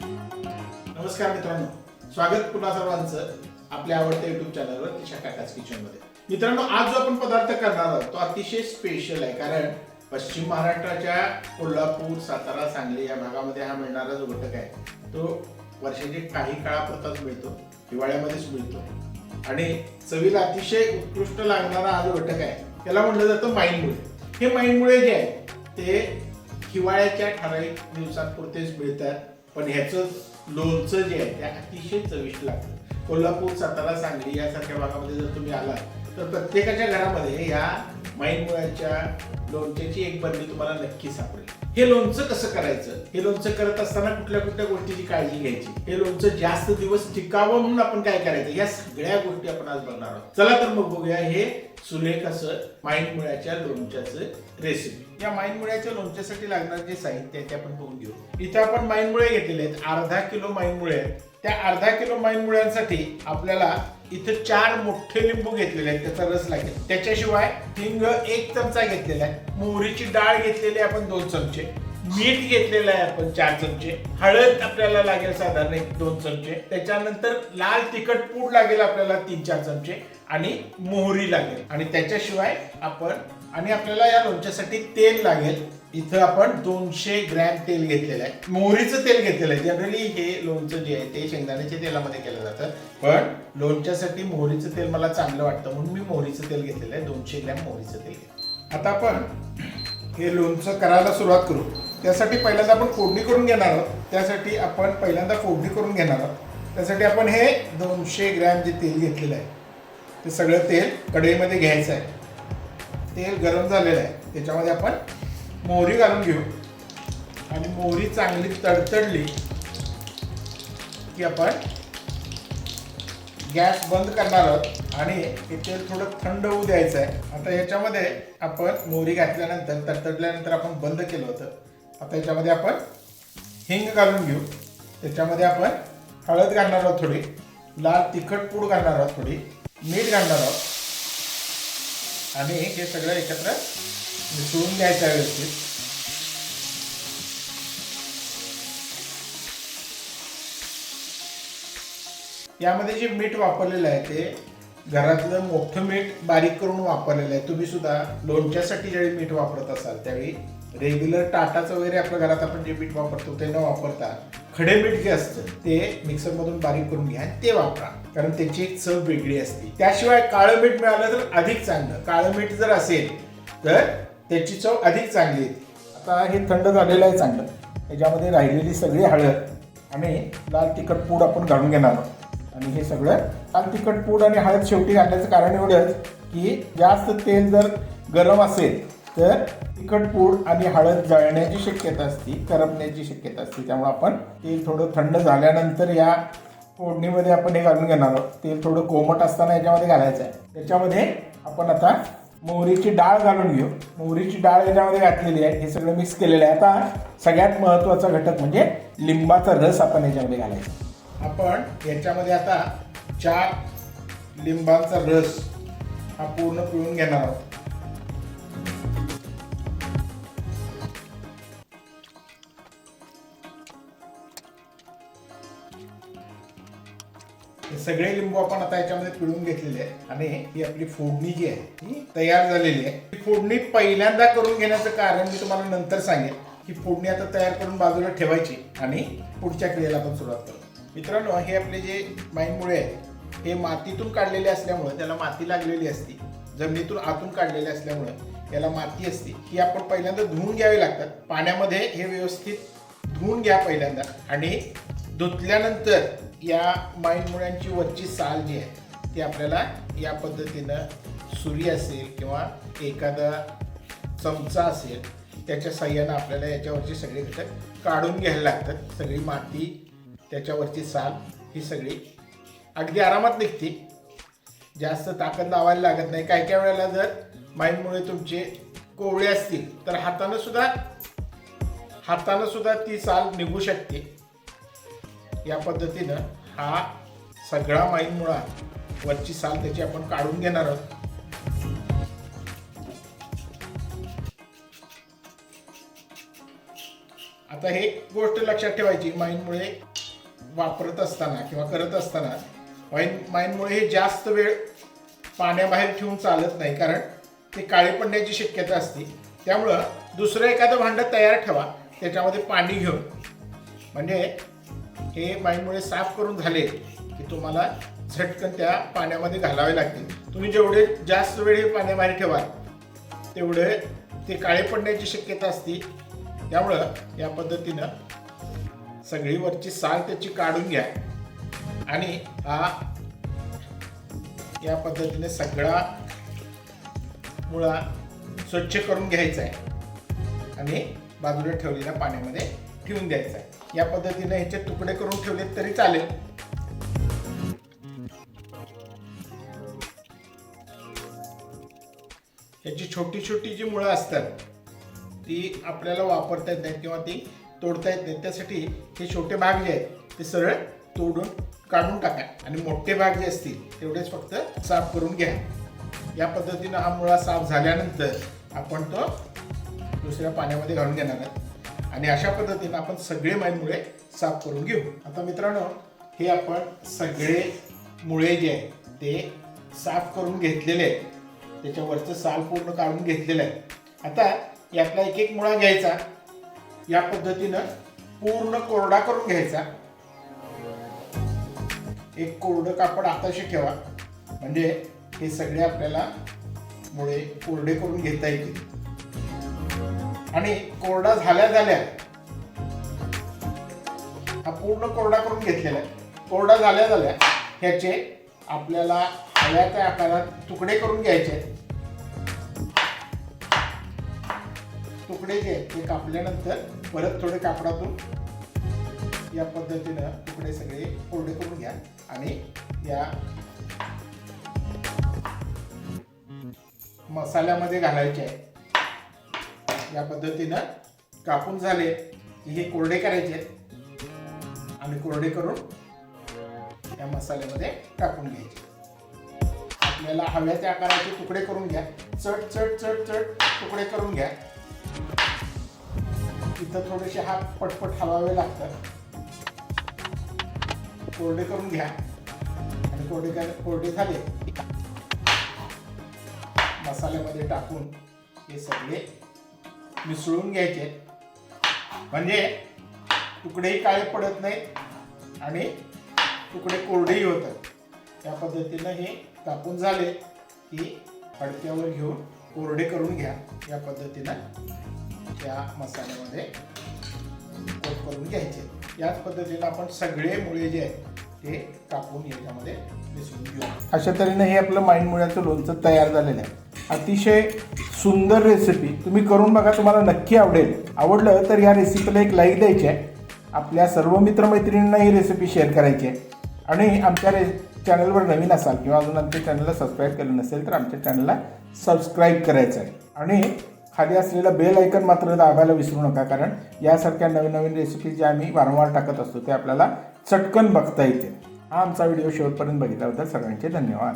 नमस्कार मित्रांनो, स्वागत पुन्हा सर्वांचं आपल्या आवडत्या युट्यूब चॅनलवर तिशा काकाच किचनमध्ये. मित्रांनो, आज जो आपण पदार्थ करणार आहोत तो अतिशय स्पेशल आहे, कारण पश्चिम महाराष्ट्राच्या कोल्हापूर, सातारा, सांगली या भागामध्ये हा मिळणारा जो घटक आहे तो वर्षाचे काही काळापुरताच मिळतो, हिवाळ्यामध्येच मिळतो आणि चवीला अतिशय उत्कृष्ट लागणारा हा जो घटक आहे त्याला म्हटलं जातं माईनमुळे. हे माईनमुळे जे आहे ते हिवाळ्याच्या ठराविक दिवसांपुरतेच मिळतात, पण ह्याचं लोणचं जे आहे ते अतिशय चविष्ट लागतं. कोल्हापूर, सातारा, सांगली यासारख्या भागामध्ये जर तुम्ही आला तर प्रत्येकाच्या घरामध्ये या माईनमुळ्याच्या लोणच्याची एक बरणी तुम्हाला नक्की सापडेल. हे लोणचं कसं करायचं, हे लोणचं करत असताना कुठल्या कुठल्या गोष्टीची काळजी घ्यायची, हे लोणचं जास्त दिवस टिकावं म्हणून आपण काय करायचं, या सगळ्या गोष्टी आपण आज बघणार आहोत. चला तर मग बघूया हे सुरेख असं माईनमुळ्याच्या लोणच्याचं रेसिपी. या माईनमुळ्याच्या लोणच्यासाठी लागणारे जे साहित्य आहे ते आपण बघून घेऊ. इथे आपण माईनमुळे घेतलेले आहेत, अर्धा किलो माईनमुळे आहेत. त्या अर्धा किलो माईनमुळ्यांसाठी आपल्याला इथं 4 मोठे लिंबू घेतलेले आहेत, त्याचा रस लागेल. त्याच्याशिवाय हिंग 1 चमचा घेतलेला आहे, मोहरीची डाळ घेतलेली आहे आपण 2 चमचे, मीठ घेतलेलं आहे आपण 4 चमचे, हळद आपल्याला लागेल साधारण 1-2 चमचे, त्याच्यानंतर लाल तिखट पूड लागेल आपल्याला 3-4 चमचे आणि मोहरी लागेल. आणि त्याच्याशिवाय आपल्याला या लोणच्यासाठी तेल लागेल. इथं आपण 200 ग्रॅम तेल घेतलेलं आहे, मोहरीचं तेल घेतलेलं आहे. जनरली हे लोणचं जे आहे ते शेंगदाण्याच्या तेलामध्ये केलं जातं, पण लोणच्यासाठी मोहरीचं तेल मला चांगलं वाटतं म्हणून मी मोहरीचं तेल घेतलेलं आहे, 200 ग्रॅम मोहरीचं तेल घेतलं. आता आपण हे लोणचं करायला सुरुवात करू. त्यासाठी पहिल्यांदा आपण फोडणी करून घेणार आहोत. त्यासाठी आपण हे 200 ग्रॅम जे तेल घेतलेलं आहे ते सगळं तेल कढईमध्ये घ्यायचं आहे. तेल गरम झालेलं आहे, त्याच्यामध्ये आपण मोहरी घालून घेऊ आणि मोहरी चांगली तडतडली की आपण गॅस बंद करणार आहोत आणि हे तेल थोडं थंड होऊ द्यायचं आहे. आता याच्यामध्ये आपण मोहरी घातल्यानंतर तडतडल्यानंतर आपण बंद केलं होतं. आता याच्यामध्ये आपण हिंग घालून घेऊ. त्याच्यामध्ये आपण हळद घालणार आहोत, थोडी लाल तिखट पूड घालणार आहोत, थोडी मीठ घालणार आहोत आणि हे सगळं एकत्र मिसळून घ्यायचं आहे व्यवस्थित. यामध्ये जे मीठ वापरलेलं आहे ते घरातलं मोठं मीठ बारीक करून वापरलेलं आहे. तुम्ही सुद्धा लोणच्यासाठी ज्यावेळी मीठ वापरत असाल त्यावेळी रेग्युलर टाटाचं वगैरे आपल्या घरात आपण जे मीठ वापरतो ते न वापरता खडे मीठ जे असतं ते मिक्सरमधून बारीक करून घ्या, ते वापरा, कारण त्याची एक चव वेगळी असते. त्याशिवाय काळं मीठ मिळालं तर अधिक चांगलं. काळं मीठ जर असेल तर त्याची चव अधिक चांगली येते. आता हे थंड झालेलं आहे चांगलं. याच्यामध्ये राहिलेली सगळी हळद आणि लाल तिखट पूड आपण घालून घेणार आहोत. आणि हे सगळं लाल तिखट पूड आणि हळद शेवटी घालण्याचं कारण एवढंच की जास्त तेल जर गरम असेल तर तिखट पूड आणि हळद जळण्याची शक्यता असते, करपण्याची शक्यता असते. त्यामुळे आपण तेल थोडं थंड झाल्यानंतर या फोडणीमध्ये आपण हे घालून घेणार आहोत. तेल थोडं कोमट असताना याच्यामध्ये घालायचं आहे. त्याच्यामध्ये आपण आता मोहरीची डाळ घालून घेऊ. मोहरीची डाळ याच्यामध्ये घातलेली आहे, हे सगळं मिक्स केलेलं आहे. आता सगळ्यात महत्त्वाचा घटक म्हणजे लिंबाचा रस आपण याच्यामध्ये घालायचा. आपण याच्यामध्ये आता 4 लिंबांचा रस हा पूर्ण पिळून घेणार आहोत. हे सगळे लिंबू आपण आता याच्यामध्ये पिळून घेतलेले आहे आणि ही आपली फोडणी जी आहे ती तयार झालेली आहे. ही फोडणी पहिल्यांदा करून घेण्याचं कारण मी तुम्हाला नंतर सांगेन. ही फोडणी आता तयार करून बाजूला ठेवायची आणि पुढच्या क्रियेला आपण सुरुवात करू. मित्रांनो, हे आपले जे माईनमुळे आहेत हे मातीतून काढलेले असल्यामुळे त्याला माती लागलेली असते, जमिनीतून आतून काढलेले असल्यामुळे याला माती असते. ही आपण पहिल्यांदा धुवून घ्यावी लागतात. पाण्यामध्ये हे व्यवस्थित धुवून घ्या पहिल्यांदा आणि धुतल्यानंतर या माईनमुळ्यांची वरची साल जी आहे ती आपल्याला या पद्धतीनं सुरी असेल किंवा एखादा चमचा असेल त्याच्या साह्यानं आपल्याला याच्यावरची सगळे घटक काढून घ्यायला लागतात. सगळी माती, त्याच्यावरची साल ही सगळी अगदी आरामात निघते, जास्त ताकद लावायला लागत नाही. काही काही वेळेला जर माईनमुळे तुमचे कोवळे असतील तर हातानं सुद्धा ती साल निघू शकते. या पद्धतीनं हा सगळा माईनमुळा वरची साल त्याची आपण काढून घेणार आहोत. आता हे गोष्ट लक्षात ठेवायची, माईनमुळे वापरत असताना किंवा करत असताना माईनमुळे हे जास्त वेळ पाण्याबाहेर ठेवून चालत नाही, कारण ते काळे पडण्याची शक्यता असते. त्यामुळं दुसरं एखादं भांडं तयार ठेवा, त्याच्यामध्ये पाणी घेऊन, म्हणजे हे माईनमुळे साफ करून झाले की तुम्हाला झटकन त्या पाण्यामध्ये घालावे लागतील. तुम्ही जेवढे जास्त वेळ हे पाण्याबाहेर ठेवाल तेवढे ते काळे पडण्याची शक्यता असते. त्यामुळं या पद्धतीनं सगळी वरची साल त्याची काढून घ्या आणि हा या पद्धतीने सगळा मुळा स्वच्छ करून घ्यायचा आहे आणि बाजूला ठेवलेल्या पाण्यामध्ये ठेवून द्यायचा आहे. या पद्धतीने ह्याचे तुकडे करून ठेवले तरी चालेल. ह्याची छोटी छोटी जी मुळं असतात ती आपल्याला वापरता येत नाहीत किंवा ती तोडता येत नाहीत. त्यासाठी हे छोटे भाग जे आहेत ते सरळ तोडून काढून टाका आणि मोठे भाग जे असतील तेवढेच फक्त साफ करून घ्या. या पद्धतीनं हा मुळा साफ झाल्यानंतर आपण तो दुसऱ्या पाण्यामध्ये घालून घेणार आहोत आणि अशा पद्धतीनं आपण सगळे मुळे साफ करून घेऊ. आता मित्रांनो, हे आपण सगळे मुळे जे आहेत ते साफ करून घेतलेले आहेत, त्याच्यावरचं साल पूर्ण काढून घेतलेलं आहे. आता यातला एक एक मुळा घ्यायचा, या पद्धतीनं पूर्ण कोरडा करून घ्यायचा. एक कोरडं कापड हाताशी ठेवा, म्हणजे हे सगळे आपल्याला मुळे कोरडे करून घेता येतील. आणि कोरडा झाल्या झाल्या हा पूर्ण कोरडा करून घेतलेला आहे. कोरडा झाल्या झाल्या ह्याचे आपल्याला हव्या त्या आकारात तुकडे करून घ्यायचे. तुकडे जे ते कापल्यानंतर परत थोडे कापडातून या पद्धतीनं तुकडे सगळे कोरडे करून घ्या आणि या मसाल्यामध्ये घालायचे आहे. या पद्धतीनं कापून झाले की हे कोरडे करायचे आणि कोरडे करून या मसाल्यामध्ये टाकून घ्यायचे. आपल्याला हव्या त्या आकाराचे तुकडे करून घ्या. चट चट चट चट तुकडे करून घ्या. इथं थोडेसे हात पटपट हलवावे लागतात. कोरडे करून घ्या आणि कोरडे झाले मसाल्यामध्ये टाकून हे सगळे मिसळून घ्यायचे, म्हणजे तुकडेही काळे पडत नाहीत आणि तुकडे कोरडेही होतात. त्या पद्धतीनं हे कापून झाले की फडक्यावर घेऊन कोरडे करून घ्या. या पद्धतीनं त्या मसाल्यामध्ये कोट करून घ्यायचे. याच पद्धतीनं आपण सगळे मुळे जे आहेत ते कापून याच्यामध्ये मिसळून घेऊ. अशा तऱ्हेने हे आपलं माईन मुळ्याचं लोणचं तयार झालेलं आहे. अतिशय सुंदर रेसिपी, तुम्ही करून बघा, तुम्हाला नक्की आवडेल. आवडलं तर या रेसिपीला एक लाईक द्यायची आहे. आपल्या सर्व मित्रमैत्रिणींना ही रेसिपी शेअर करायची आहे. आणि आमच्या चॅनलवर नवीन असाल किंवा अजून आमच्या चॅनलला सबस्क्राईब केलं नसेल तर आमच्या चॅनलला सबस्क्राईब करायचं आहे. आणि खाली असलेला बेल आयकन मात्र दाबायला विसरू नका, कारण यासारख्या नवीन नवीन रेसिपी ज्या आम्ही वारंवार टाकत असतो ते आपल्याला चटकन बघता येते. हा आमचा व्हिडिओ शेवटपर्यंत बघितल्याबद्दल सर्वांचे धन्यवाद.